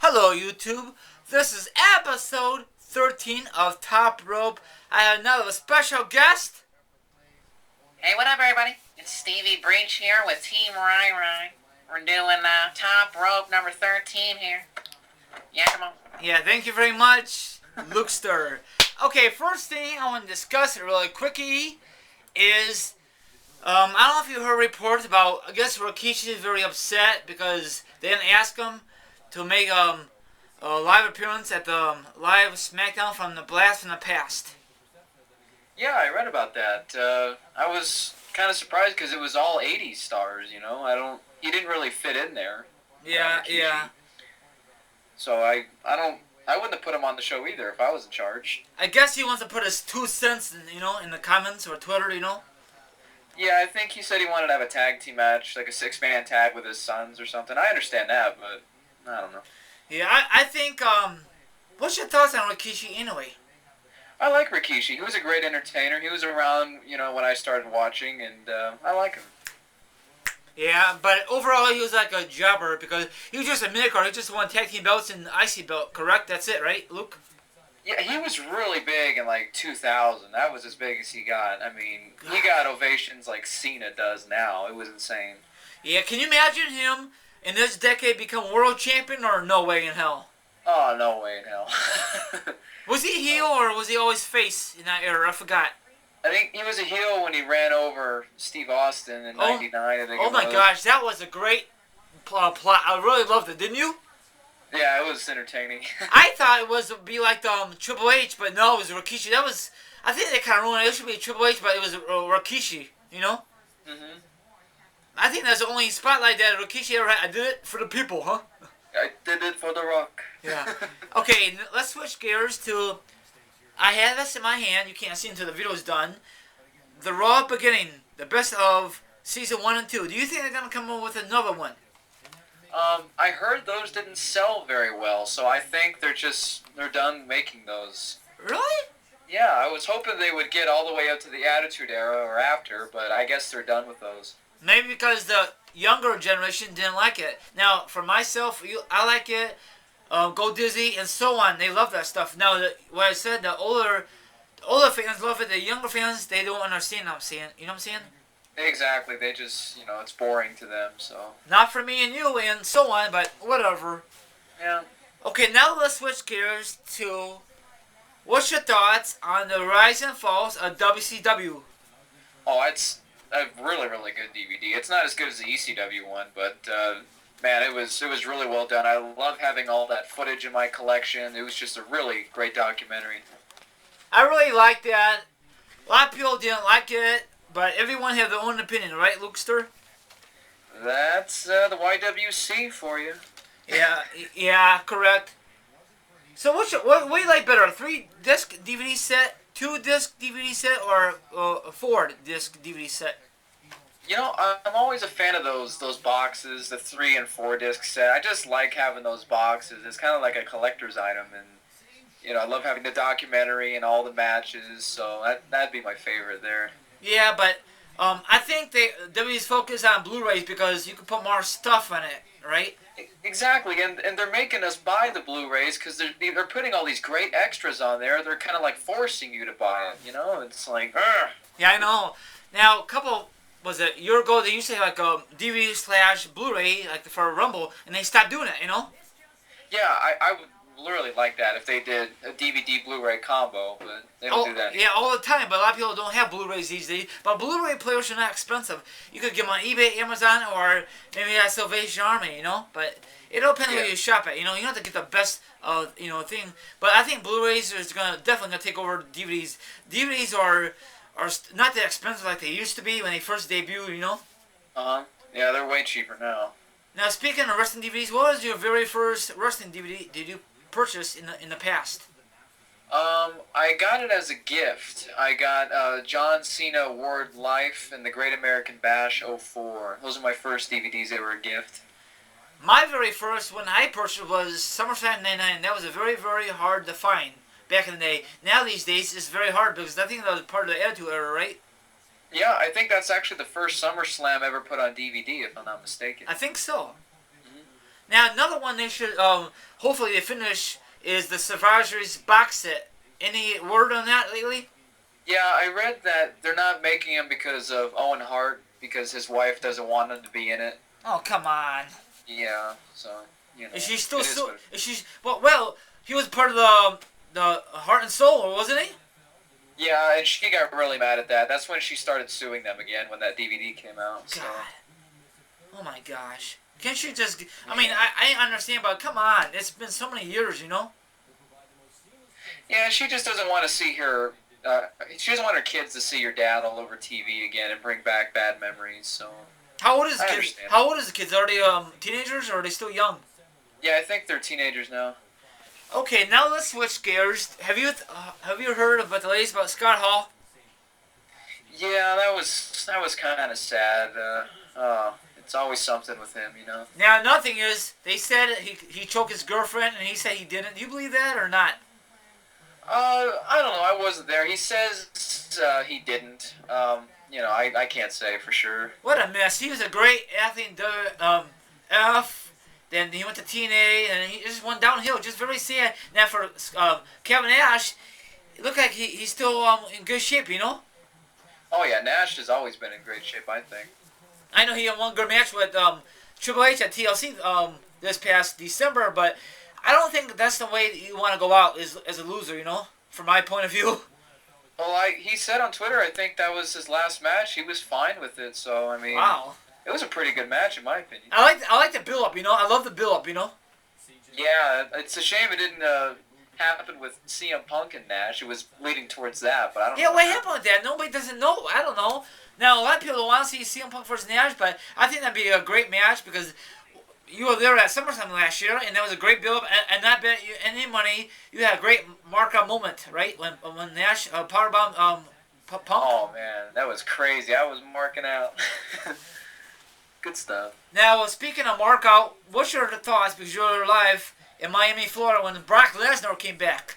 Hello, YouTube. This is episode 13 of Top Rope. I have another special guest. Hey, what up, everybody? It's Stevie Breach here with Team Rai Rai. We're doing Top Rope number 13 here. Yeah, come on. Yeah, thank you very much, Lukester. Okay, first thing I want to discuss really quickly is I don't know if you heard reports about. I guess Rikishi is very upset because they didn't ask him to make a live appearance at the live SmackDown from the Blast from the Past. Yeah, I read about that. I was kind of surprised because it was all '80s stars. He didn't really fit in there. Yeah, Rikishi. yeah. So I wouldn't have put him on the show either if I was in charge. I guess he wants to put his 2 cents, in the comments or Twitter, Yeah, I think he said he wanted to have a tag team match, like a 6-man tag with his sons or something. I understand that, but I don't know. Yeah, I think, what's your thoughts on Rikishi anyway? I like Rikishi. He was a great entertainer. He was around, when I started watching, and I like him. Yeah, but overall he was like a jobber because he was just a mid-card. He just won tag team belts and IC belt, correct? That's it, right, Luke? Yeah, he was really big in like 2000. That was as big as he got. I mean, he got ovations like Cena does now. It was insane. Yeah, can you imagine him in this decade become world champion or no way in hell? Oh, no way in hell. Was he heel or was he always face in that era? I forgot. I think he was a heel when he ran over Steve Austin in '99. I think. Oh my gosh, that was a great plot. I really loved it, didn't you? Yeah, it was entertaining. I thought it was be like Triple H, but no, it was Rikishi. I think they kind of ruined it. It should be Triple H, but it was Rikishi. Mhm. I think that's the only spotlight that Rikishi ever had. I did it for the people, huh? I did it for The Rock. Yeah. Okay, let's switch gears to. I have this in my hand. You can't see until the video is done. The Raw beginning, the best of season 1 and 2. Do you think they're gonna come up with another one? I heard those didn't sell very well, so I think they're done making those. Really? Yeah, I was hoping they would get all the way up to the Attitude Era or after, but I guess they're done with those. Maybe because the younger generation didn't like it. Now, for myself, I like it. Go Dizzy and so on. They love that stuff. Now, what I said, the older fans love it. The younger fans, they don't understand what I'm saying. You know what I'm saying? Exactly. They just, it's boring to them, so. Not for me and you and so on, but whatever. Yeah. Okay, now let's switch gears to what's your thoughts on the rise and falls of WCW? Oh, it's a really, really good DVD. It's not as good as the ECW one, but man, it was really well done. I love having all that footage in my collection. It was just a really great documentary. I really liked that. A lot of people didn't like it, but everyone had their own opinion, right, Lukester? That's the YWC for you. Yeah, correct. So what do you like better, a 3-disc DVD set, 2-disc DVD set, or a 4-disc DVD set? I'm always a fan of those boxes, the 3 and 4 disc set. I just like having those boxes. It's kind of like a collector's item, and I love having the documentary and all the matches. So that'd be my favorite there. Yeah, but I think WWE's focus on Blu-rays because you can put more stuff on it, right? Exactly, and they're making us buy the Blu-rays because they're putting all these great extras on there. They're kind of like forcing you to buy it. It's like, ugh. Yeah, I know. Now, a year ago, they used to have like a DVD/Blu-ray like for Rumble, and they stopped doing it. Yeah, I would literally like that if they did a DVD Blu-ray combo, but they don't do that anymore. Yeah, all the time, but a lot of people don't have Blu-rays these days. But Blu-ray players are not expensive. You could get them on eBay, Amazon, or maybe at Salvation Army, But it all depends where you shop at, You don't have to get the best, thing. But I think Blu-rays is definitely gonna take over DVDs. DVDs are not that expensive like they used to be when they first debuted, Uh-huh. Yeah, they're way cheaper now. Now, speaking of wrestling DVDs, what was your very first wrestling DVD did you purchase in the past? I got it as a gift. I got John Cena Award Life and the Great American Bash '04. Those are my first DVDs. They were a gift. My very first one I purchased was SummerSlam '99. That was a very, very hard to find back in the day. Now these days it's very hard because I think that was part of the Attitude Era, right? Yeah, I think that's actually the first SummerSlam ever put on DVD, if I'm not mistaken. I think so. Now another one they should hopefully they finish is the Survivor Series box set. Any word on that lately? Yeah, I read that they're not making him because of Owen Hart because his wife doesn't want him to be in it. Oh come on! Yeah, so Is she still it is so? what it Is she well? He was part of the Heart and Soul, wasn't he? Yeah, and she got really mad at that. That's when she started suing them again when that DVD came out. So. God. Oh my gosh. Can't you just... I mean, I understand, but come on. It's been so many years, you know? Yeah, she just doesn't want to see her... she doesn't want her kids to see your dad all over TV again and bring back bad memories, so... How old is the I kids? understand. How old is the kids? Are they teenagers or are they still young? Yeah, I think they're teenagers now. Okay, now let's switch gears. Have you heard about the latest about Scott Hall? Yeah, that was kind of sad. It's always something with him, you know. Now, nothing is, they said he choked his girlfriend and he said he didn't. Do you believe that or not? I don't know. I wasn't there. He says he didn't. I can't say for sure. What a mess. He was a great athlete in F. Then he went to TNA and he just went downhill. Just very sad. Now for Kevin Nash, it looked like he's still in good shape, you know? Oh yeah, Nash has always been in great shape, I think. I know he had one good match with Triple H at TLC this past December, but I don't think that's the way that you want to go out as a loser, you know, from my point of view. Well, he said on Twitter, I think that was his last match. He was fine with it, so I mean, Wow. it was a pretty good match in my opinion. I like the build up, you know. I love the build up, you know. Yeah, it's a shame it didn't happen with CM Punk and Nash. It was leading towards that, but I don't know. Yeah, what happened with that? Nobody doesn't know. I don't know. Now a lot of people want to see CM Punk versus Nash, but I think that'd be a great match because you were there at SummerSlam last year, and that was a great build up. And not bet you any money. You had a great mark-out moment, right? When Nash powerbombed Punk. Oh man, that was crazy. I was marking out. Good stuff. Now, speaking of mark out, what's your thoughts, because you were live in Miami, Florida, when Brock Lesnar came back?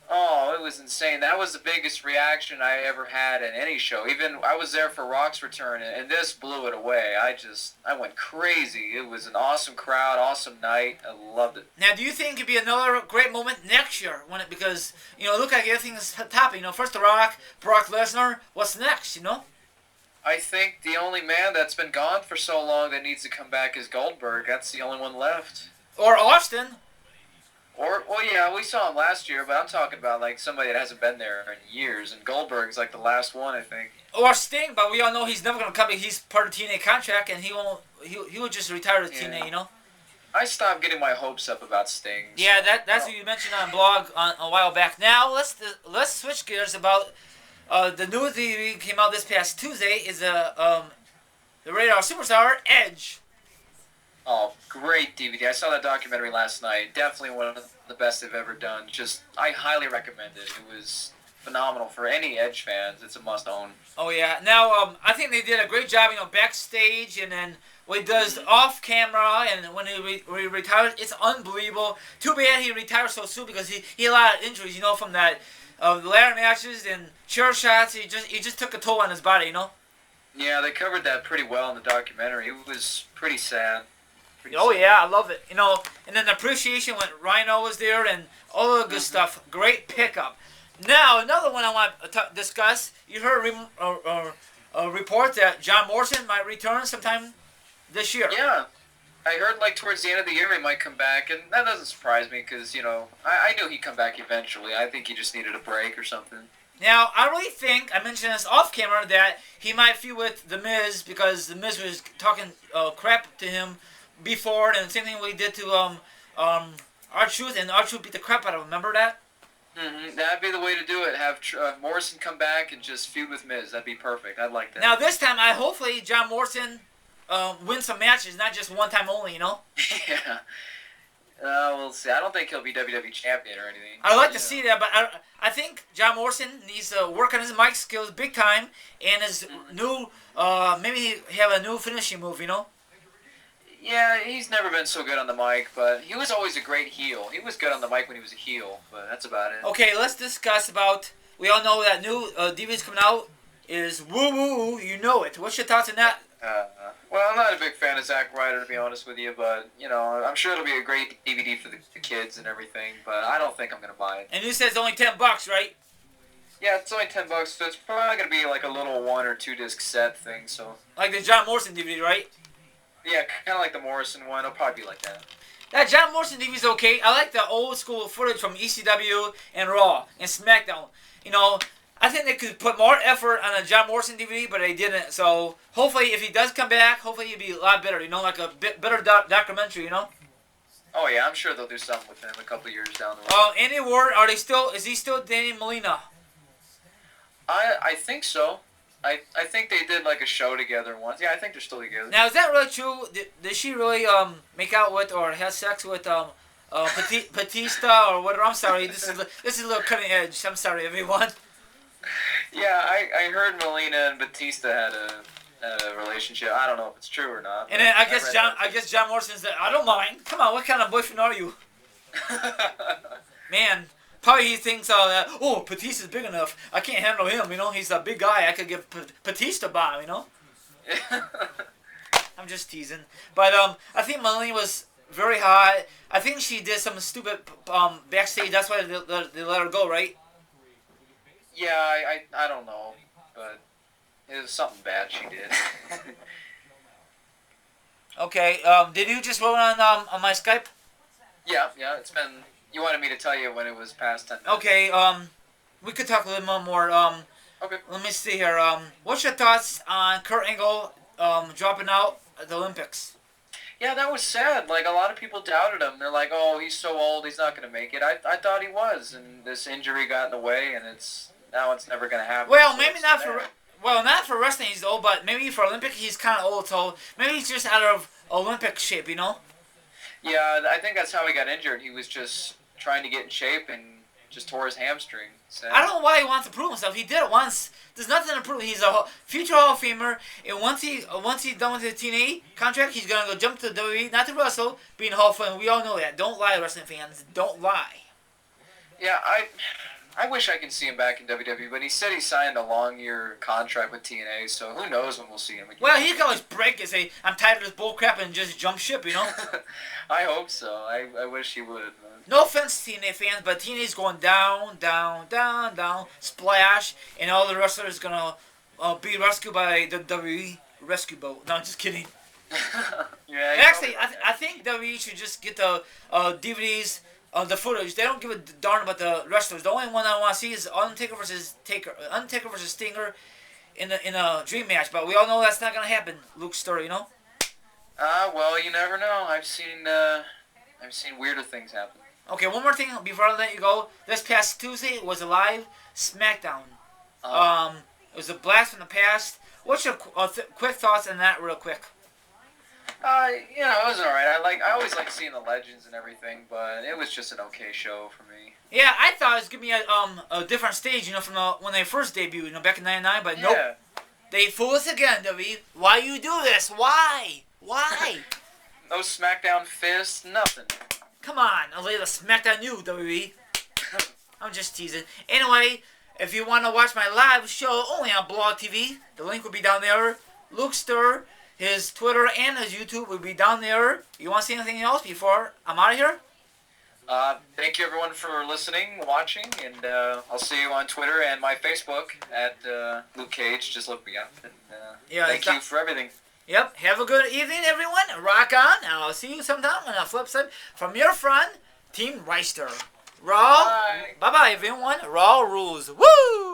Oh, it was insane. That was the biggest reaction I ever had in any show. Even I was there for Rock's return, and this blew it away. I went crazy. It was an awesome crowd, awesome night. I loved it. Now, do you think it'd be another great moment next year because it look like everything's topping? First The Rock, Brock Lesnar. What's next? I think the only man that's been gone for so long that needs to come back is Goldberg. That's the only one left. Or Austin. Well, yeah, we saw him last year, but I'm talking about like somebody that hasn't been there in years, and Goldberg's like the last one, I think. Or Sting, but we all know he's never gonna come back. He's part of the TNA contract, and he won't. He will just retire to TNA, I stopped getting my hopes up about Sting. Yeah, that's what you mentioned on a blog a while back. Now let's switch gears about the new DVD came out this past Tuesday. Is the Radar Superstar Edge. Oh, great DVD. I saw that documentary last night. Definitely one of the best they've ever done. I highly recommend it. It was phenomenal for any Edge fans. It's a must-own. Oh, yeah. Now, I think they did a great job, backstage, and then what he does off-camera, and when he retires, it's unbelievable. Too bad he retired so soon because he had a lot of injuries, from that ladder matches and chair shots. He just took a toll on his body, Yeah, they covered that pretty well in the documentary. It was pretty sad. Oh yeah, I love it. And then the appreciation when Rhino was there and all the good stuff. Great pickup. Now another one I want to discuss. You heard a report that John Morrison might return sometime this year. Yeah, I heard towards the end of the year he might come back, and that doesn't surprise me because I knew he'd come back eventually. I think he just needed a break or something. Now, I really think, I mentioned this off camera, that he might feud with The Miz because The Miz was talking crap to him before, and the same thing we did to R-Truth, and R-Truth beat the crap out of him. Remember that? Mm-hmm. That'd be the way to do it. Have Morrison come back and just feud with Miz. That'd be perfect. I'd like that. Now this time, hopefully John Morrison wins some matches, not just one time only. Yeah. We'll see. I don't think he'll be WWE champion or anything. I'd like to see that, but I think John Morrison needs to work on his mic skills big time, and his new maybe have a new finishing move. Yeah, he's never been so good on the mic, but he was always a great heel. He was good on the mic when he was a heel, but that's about it. Okay, let's discuss about. We all know that new DVD's coming out is Woo Woo. You know it. What's your thoughts on that? Well, I'm not a big fan of Zack Ryder, to be honest with you, but, you know, I'm sure it'll be a great DVD for the kids and everything, but I don't think I'm going to buy it. And you said it's only $10, right? Yeah, it's only $10, so it's probably going to be like a little 1 or 2 disc set thing, so... Like the John Morrison DVD, right? Yeah, kind of like the Morrison one. It'll probably be like that. That John Morrison DVD is okay. I like the old school footage from ECW and Raw and SmackDown. You know, I think they could put more effort on the John Morrison DVD, but they didn't. So hopefully, if he does come back, hopefully he'll be a lot better. You know, like a bit better documentary. You know. Oh yeah, I'm sure they'll do something with him a couple years down the road. Any word? Are they still? Is he still dating Melina? I think so. I think they did like a show together once. Yeah, I think they're still together. Now, is that really true? Did she really make out with or have sex with Batista or whatever? I'm sorry. This is a little cutting edge. I'm sorry, everyone. Yeah, I heard Melina and Batista had a relationship. I don't know if it's true or not. And then I guess John Morrison said, "I don't mind. Come on, what kind of boyfriend are you?" Man, probably he thinks, "Oh, Batista's big enough. I can't handle him. You know, he's a big guy. I could give Batista by. You know." I'm just teasing, but I think Melina was very hot. I think she did some stupid backstage. That's why they let her go, right? Yeah, I don't know, but it was something bad she did. Okay. Did you just roll on my Skype? Yeah. It's been. You wanted me to tell you when it was past 10 minutes. Okay. We could talk a little more. Okay. Let me see here. What's your thoughts on Kurt Angle dropping out at the Olympics? Yeah, that was sad. Like, a lot of people doubted him. They're like, oh, he's so old, he's not going to make it. I thought he was, and this injury got in the way, and now it's never going to happen. Well, so maybe not for... Well, not for wrestling he's old, but maybe for Olympic he's kind of old, so maybe he's just out of Olympic shape, you know? Yeah, I think that's how he got injured. He was just trying to get in shape and just tore his hamstring. So. I don't know why he wants to prove himself. He did it once. There's nothing to prove. He's a future Hall of Famer, and once he's done with his TNA contract, he's gonna go jump to the WWE, not to wrestle, be in the Hall of Fame. We all know that. Don't lie, wrestling fans. Don't lie. Yeah, I wish I could see him back in WWE, but he said he signed a long-year contract with TNA, so who knows when we'll see him again. Well, he can always break and say, "I'm tired of this bullcrap," and just jump ship, you know? I hope so. I wish he would. No offense, TNA fans, but TNA's going down, down, down, down, splash, and all the wrestlers gonna be rescued by the WWE rescue boat. No, I'm just kidding. Yeah. Actually, I think WWE should just get the DVDs of the footage. They don't give a darn about the wrestlers. The only one I want to see is Undertaker versus Stinger in a dream match. But we all know that's not gonna happen. Luke's story, you know. Well, you never know. I've seen weirder things happen. Okay, one more thing before I let you go. This past Tuesday was a live SmackDown. It was a blast from the past. What's your quick thoughts on that, real quick? You know, it was alright. I always like seeing the legends and everything, but it was just an okay show for me. Yeah, I thought it was gonna be a different stage, you know, from when they first debuted, you know, back in '99. But nope, they fool us again, WWE. Why you do this? Why? No SmackDown fists, nothing. Come on, I'll lay the SmackDown you, WWE. I'm just teasing. Anyway, if you want to watch my live show only on Blog TV, the link will be down there. Luke Stir, his Twitter and his YouTube will be down there. You want to see anything else before I'm out of here? Thank you everyone for listening, watching, and I'll see you on Twitter and my Facebook at Luke Cage. Just look me up. And, thank you for everything. Yep. Have a good evening, everyone. Rock on. And I'll see you sometime on the flip side. From your friend, Team Reister. Raw. Bye-bye, everyone. Raw rules. Woo!